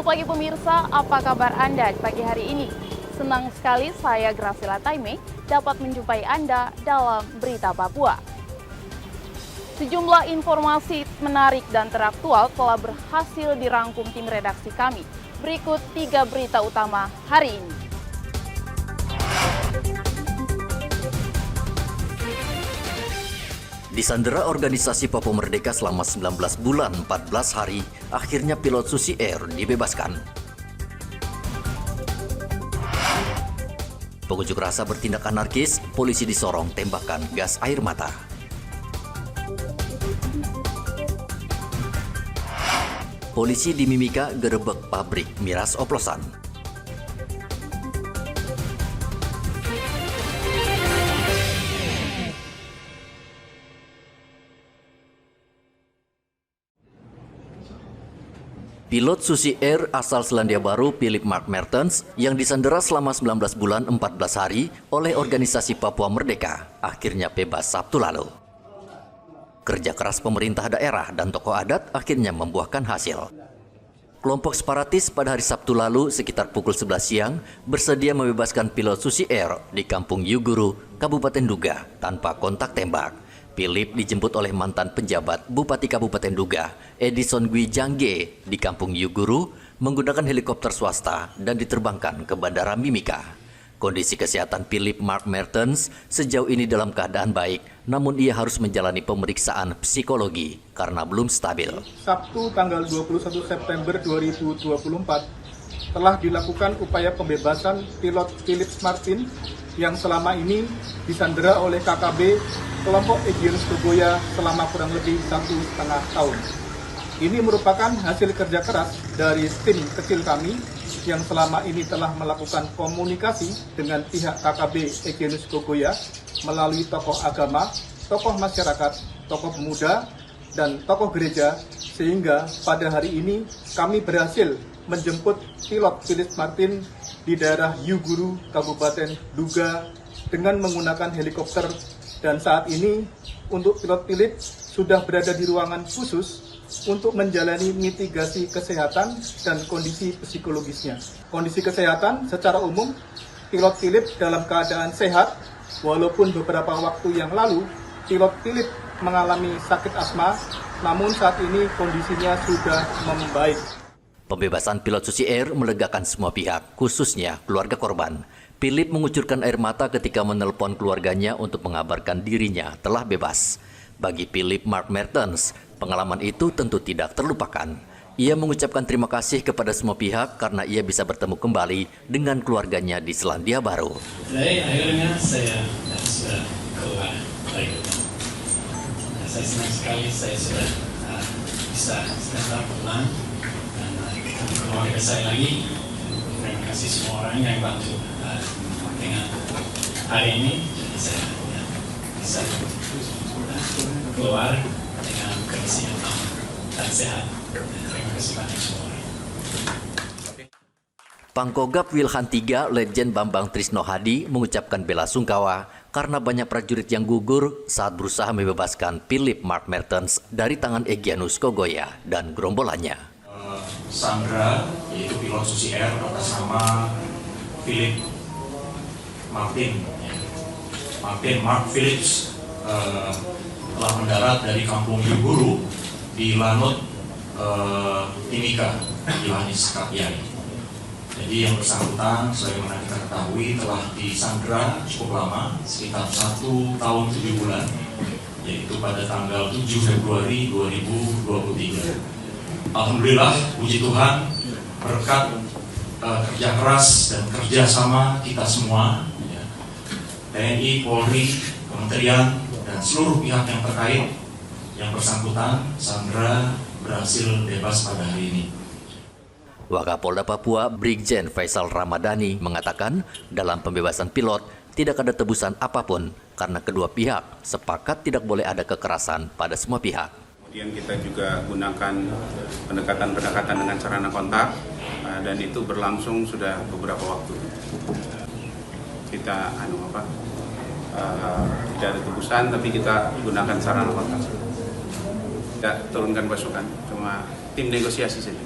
Selamat pagi pemirsa, apa kabar Anda di pagi hari ini? Senang sekali saya Graciela Taime dapat menjumpai Anda dalam Berita Papua. Sejumlah informasi menarik dan teraktual telah berhasil dirangkum tim redaksi kami. Berikut 3 berita utama hari ini. Disandera organisasi Papua Merdeka selama 19 bulan 14 hari, akhirnya pilot Susi Air dibebaskan. Pengunjuk rasa bertindak anarkis, polisi disorong tembakan gas air mata. Polisi di Mimika gerebek pabrik miras oplosan. Pilot Susi Air asal Selandia Baru Philip Mark Mertens yang disandera selama 19 bulan 14 hari oleh organisasi Papua Merdeka akhirnya bebas Sabtu lalu. Kerja keras pemerintah daerah dan tokoh adat akhirnya membuahkan hasil. Kelompok separatis pada hari Sabtu lalu sekitar pukul 11 siang bersedia membebaskan pilot Susi Air di Kampung Yuguru, Kabupaten Duga tanpa kontak tembak. Philip dijemput oleh mantan penjabat Bupati Kabupaten Duga, Edison Gwi Jangge, di Kampung Yuguru menggunakan helikopter swasta dan diterbangkan ke Bandara Mimika. Kondisi kesehatan Philip Mark Mertens sejauh ini dalam keadaan baik, namun ia harus menjalani pemeriksaan psikologi karena belum stabil. Sabtu tanggal 21 September 2024 telah dilakukan upaya pembebasan pilot Philip Martin yang selama ini disandera oleh KKB kelompok Egyanus Kogoya selama kurang lebih 1,5 tahun. Ini merupakan hasil kerja keras dari tim kecil kami yang selama ini telah melakukan komunikasi dengan pihak KKB Egyanus Kogoya melalui tokoh agama, tokoh masyarakat, tokoh pemuda, dan tokoh gereja, sehingga pada hari ini kami berhasil menjemput pilot Philip Martin di daerah Yuguru, Kabupaten Duga dengan menggunakan helikopter, dan saat ini untuk pilot Philip sudah berada di ruangan khusus untuk menjalani mitigasi kesehatan dan kondisi psikologisnya. Kondisi kesehatan secara umum, pilot Philip dalam keadaan sehat, walaupun beberapa waktu yang lalu pilot Philip mengalami sakit asma, namun saat ini kondisinya sudah membaik. Pembebasan pilot Susi Air melegakan semua pihak, khususnya keluarga korban. Philip mengucurkan air mata ketika menelpon keluarganya untuk mengabarkan dirinya telah bebas. Bagi Philip Mark Mertens, pengalaman itu tentu tidak terlupakan. Ia mengucapkan terima kasih kepada semua pihak karena ia bisa bertemu kembali dengan keluarganya di Selandia Baru. Jadi akhirnya saya sudah keluar dari rumah. Saya senang sekali saya sudah bisa datang pulang. Keluarga saya lagi, terima kasih semua orang yang bantu dengan hari ini, jadi saya bisa keluar dengan kondisi yang aman dan sehat. Terima kasih banyak semua orang. Pangkogap Wilhan III Legend Bambang Trisno Hadi mengucapkan bela sungkawa karena banyak prajurit yang gugur saat berusaha membebaskan Philip Mark Mertens dari tangan Egyanus Kogoya dan gerombolannya. Sandra, yaitu pilot Susi Air atas nama Philip Mark Phillips telah mendarat dari Kampung Yuguru di Lanut Timika, Yohanes Kapiai. Jadi yang bersangkutan, sebagaimana kita ketahui, telah disandera cukup lama, sekitar 1 tahun 7 bulan, yaitu pada tanggal 7 Februari 2023. Alhamdulillah, puji Tuhan, berkat kerja keras dan kerjasama kita semua, TNI, Polri, Kementerian, dan seluruh pihak yang terkait, yang bersangkutan, Sandra berhasil bebas pada hari ini. Wakapolda Papua Brigjen Faisal Ramadhani mengatakan dalam pembebasan pilot tidak ada tebusan apapun karena kedua pihak sepakat tidak boleh ada kekerasan pada semua pihak. Kemudian kita juga gunakan pendekatan dengan sarana kontak dan itu berlangsung sudah beberapa waktu. Kita tidak ada tebusan, tapi kita gunakan sarana kontak. Tidak turunkan pasukan, cuma tim negosiasi saja.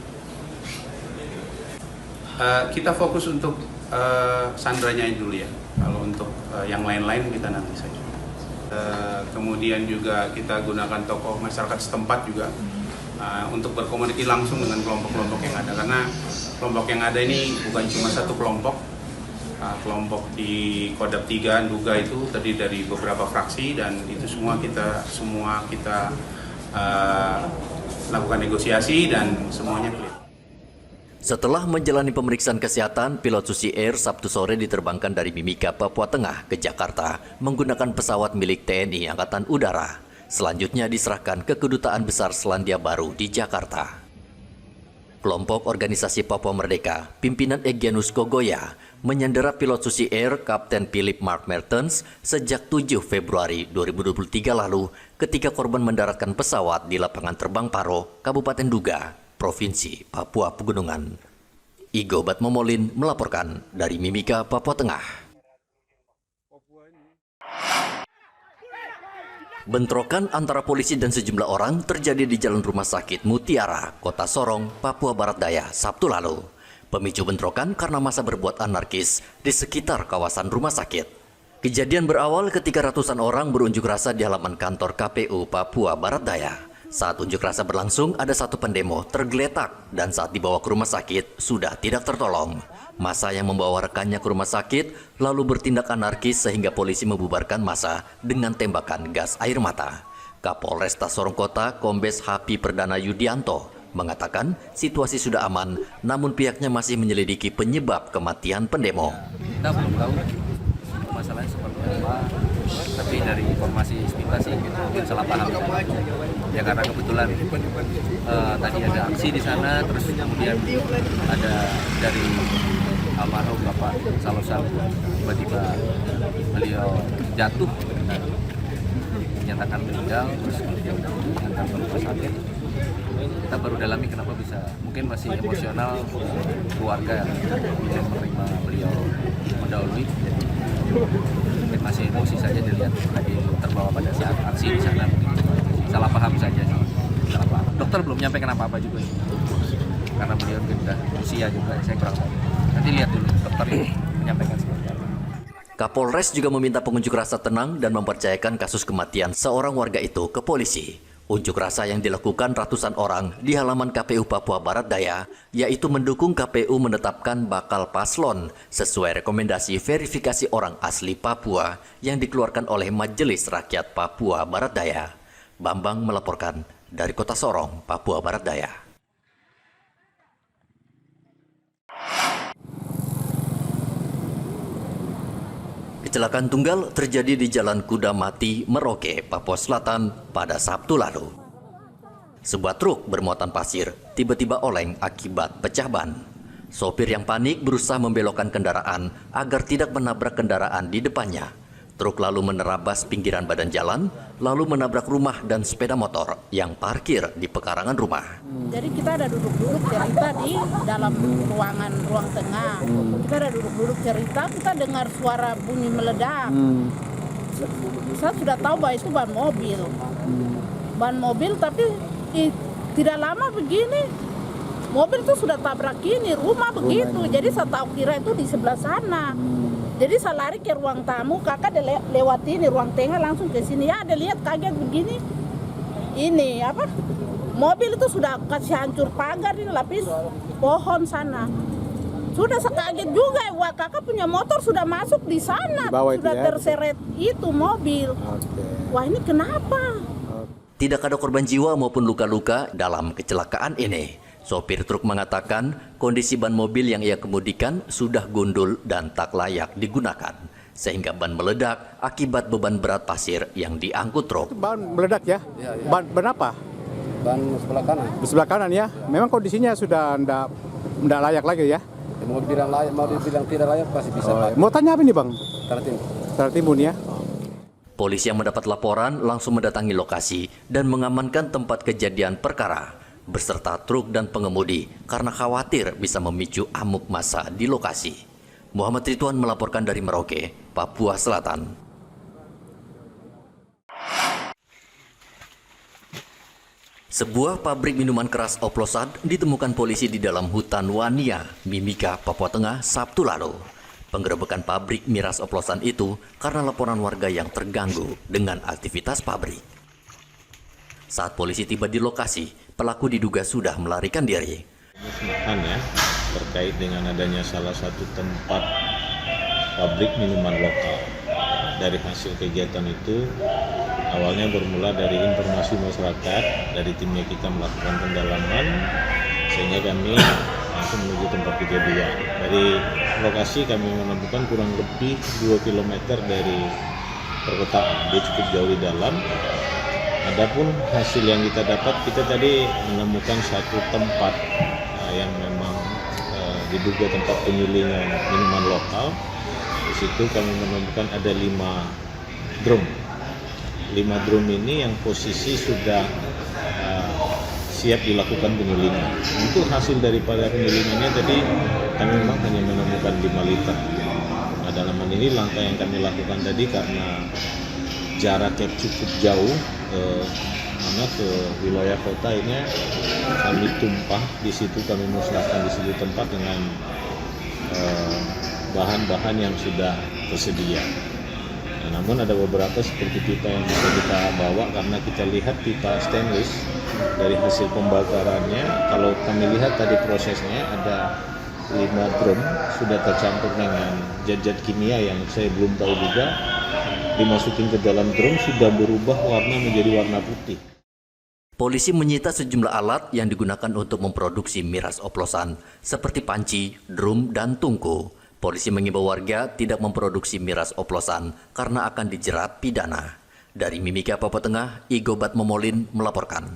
Kita fokus untuk sandranya dulu ya. Kalau untuk yang lain-lain kita nanti saja. Kemudian juga kita gunakan tokoh masyarakat setempat juga untuk berkomunikasi langsung dengan kelompok-kelompok yang ada. Karena kelompok yang ada ini bukan cuma satu kelompok. Kelompok di Kodam 3 Nduga itu terdiri dari beberapa fraksi dan itu semua kita lakukan negosiasi dan semuanya clear. Setelah menjalani pemeriksaan kesehatan, pilot Susi Air Sabtu sore diterbangkan dari Mimika, Papua Tengah ke Jakarta menggunakan pesawat milik TNI Angkatan Udara. Selanjutnya diserahkan ke Kedutaan Besar Selandia Baru di Jakarta. Kelompok Organisasi Papua Merdeka, pimpinan Egyanus Kogoya, menyandera pilot Susi Air Kapten Philip Mark Mertens sejak 7 Februari 2023 lalu ketika korban mendaratkan pesawat di lapangan terbang Paro, Kabupaten Nduga, Provinsi Papua Pegunungan. Igo Batmomolin melaporkan dari Mimika, Papua Tengah. Bentrokan antara polisi dan sejumlah orang terjadi di Jalan Rumah Sakit Mutiara, Kota Sorong, Papua Barat Daya, Sabtu lalu. Pemicu bentrokan karena massa berbuat anarkis di sekitar kawasan rumah sakit. Kejadian berawal ketika ratusan orang berunjuk rasa di halaman kantor KPU Papua Barat Daya. Saat unjuk rasa berlangsung, ada satu pendemo tergeletak dan saat dibawa ke rumah sakit sudah tidak tertolong. Massa yang membawa rekannya ke rumah sakit lalu bertindak anarkis sehingga polisi membubarkan massa dengan tembakan gas air mata. Kapolresta Sorong Kota Kombes Hapi Perdana Yudianto mengatakan situasi sudah aman, namun pihaknya masih menyelidiki penyebab kematian pendemo. Kita belum tahu masalahnya seperti apa, tapi dari informasi kita sih mungkin salah paham. Ya karena kebetulan tadi ada aksi di sana, terus kemudian ada dari almarhum Bapak Salosan, tiba-tiba beliau jatuh dan dinyatakan meninggal, terus kemudian diantar ke rumah sakit. Kita baru dalami kenapa bisa, mungkin masih emosional keluarga yang menerima beliau mendahului, jadi mungkin masih emosi saja dilihat tadi terbawa pada saat aksi di sana. Salah paham saja sih, salah paham. Dokter belum nyampaikan apa-apa juga sih, karena beliau sudah usia juga, saya kurang tahu. Nanti lihat dulu dokter ini menyampaikan seperti apa. Kapolres juga meminta pengunjuk rasa tenang dan mempercayakan kasus kematian seorang warga itu ke polisi. Unjuk rasa yang dilakukan ratusan orang di halaman KPU Papua Barat Daya, yaitu mendukung KPU menetapkan bakal paslon sesuai rekomendasi verifikasi orang asli Papua yang dikeluarkan oleh Majelis Rakyat Papua Barat Daya. Bambang melaporkan dari Kota Sorong, Papua Barat Daya. Kecelakaan tunggal terjadi di Jalan Kuda Mati, Merauke, Papua Selatan pada Sabtu lalu. Sebuah truk bermuatan pasir tiba-tiba oleng akibat pecah ban. Sopir yang panik berusaha membelokkan kendaraan agar tidak menabrak kendaraan di depannya. Truk lalu menerabas pinggiran badan jalan, lalu menabrak rumah dan sepeda motor yang parkir di pekarangan rumah. Jadi kita ada duduk-duduk cerita di dalam ruang tengah. Kita ada duduk-duduk cerita, kita dengar suara bunyi meledak. Saya sudah tahu bahwa itu ban mobil. Ban mobil, tapi tidak lama begini. Mobil itu sudah tabrak ini, rumah begitu. Jadi saya tahu kira itu di sebelah sana. Jadi saya lari ke ruang tamu, kakak lewat ini ruang tengah langsung ke sini. Ya ada lihat kaget begini. Ini apa? Mobil itu sudah kasih hancur pagar ini, lapis pohon sana. Sudah saya kaget juga, wah kakak punya motor sudah masuk di sana, sudah terseret itu mobil. Wah ini kenapa? Tidak ada korban jiwa maupun luka-luka dalam kecelakaan ini. Sopir truk mengatakan kondisi ban mobil yang ia kemudikan sudah gundul dan tak layak digunakan, sehingga ban meledak akibat beban berat pasir yang diangkut truk. Ban meledak ya? Ban apa? Ban sebelah kanan. Sebelah kanan ya? Memang kondisinya sudah tidak layak lagi ya? Mau dibilang layak, mau dibilang tidak layak pasti bisa. Mau tanya apa nih bang? Tertimbun ya? Polisi yang mendapat laporan langsung mendatangi lokasi dan mengamankan tempat kejadian perkara beserta truk dan pengemudi karena khawatir bisa memicu amuk massa di lokasi. Muhammad Ridwan melaporkan dari Merauke, Papua Selatan. Sebuah pabrik minuman keras oplosan ditemukan polisi di dalam hutan Wania, Mimika, Papua Tengah, Sabtu lalu. Penggerebekan pabrik miras oplosan itu karena laporan warga yang terganggu dengan aktivitas pabrik. Saat polisi tiba di lokasi, pelaku diduga sudah melarikan diri. Ya, terkait dengan adanya salah satu tempat pabrik minuman lokal. Dari hasil kegiatan itu, awalnya bermula dari informasi masyarakat, dari timnya kita melakukan pendalaman, sehingga kami langsung menuju tempat kejadian. Dari lokasi kami menemukan kurang lebih 2 km dari perkotaan, dia cukup jauh di dalam. Adapun hasil yang kita dapat, kita tadi menemukan satu tempat yang memang diduga tempat penyulingan minuman lokal. Di situ kami menemukan ada 5 drum. 5 drum ini yang posisi sudah siap dilakukan penyulingan. Untuk hasil daripada penyulingannya tadi kami memang hanya menemukan 5 liter. Nah, dalam hal ini langkah yang kami lakukan tadi karena jaraknya cukup jauh ke wilayah kota ini, kami tumpah di situ, kami musnahkan di situ tempat dengan bahan-bahan yang sudah tersedia. Nah, namun ada beberapa seperti pipa yang bisa kita bawa karena kita lihat pipa stainless dari hasil pembakarannya. Kalau kami lihat tadi prosesnya ada 5 drum sudah tercampur dengan zat-zat kimia yang saya belum tahu juga. Dimasukin ke dalam drum sudah berubah warna menjadi warna putih. Polisi menyita sejumlah alat yang digunakan untuk memproduksi miras oplosan seperti panci, drum, dan tungku. Polisi mengimbau warga tidak memproduksi miras oplosan karena akan dijerat pidana. Dari Mimika, Papua Tengah, Igobat Momolin melaporkan.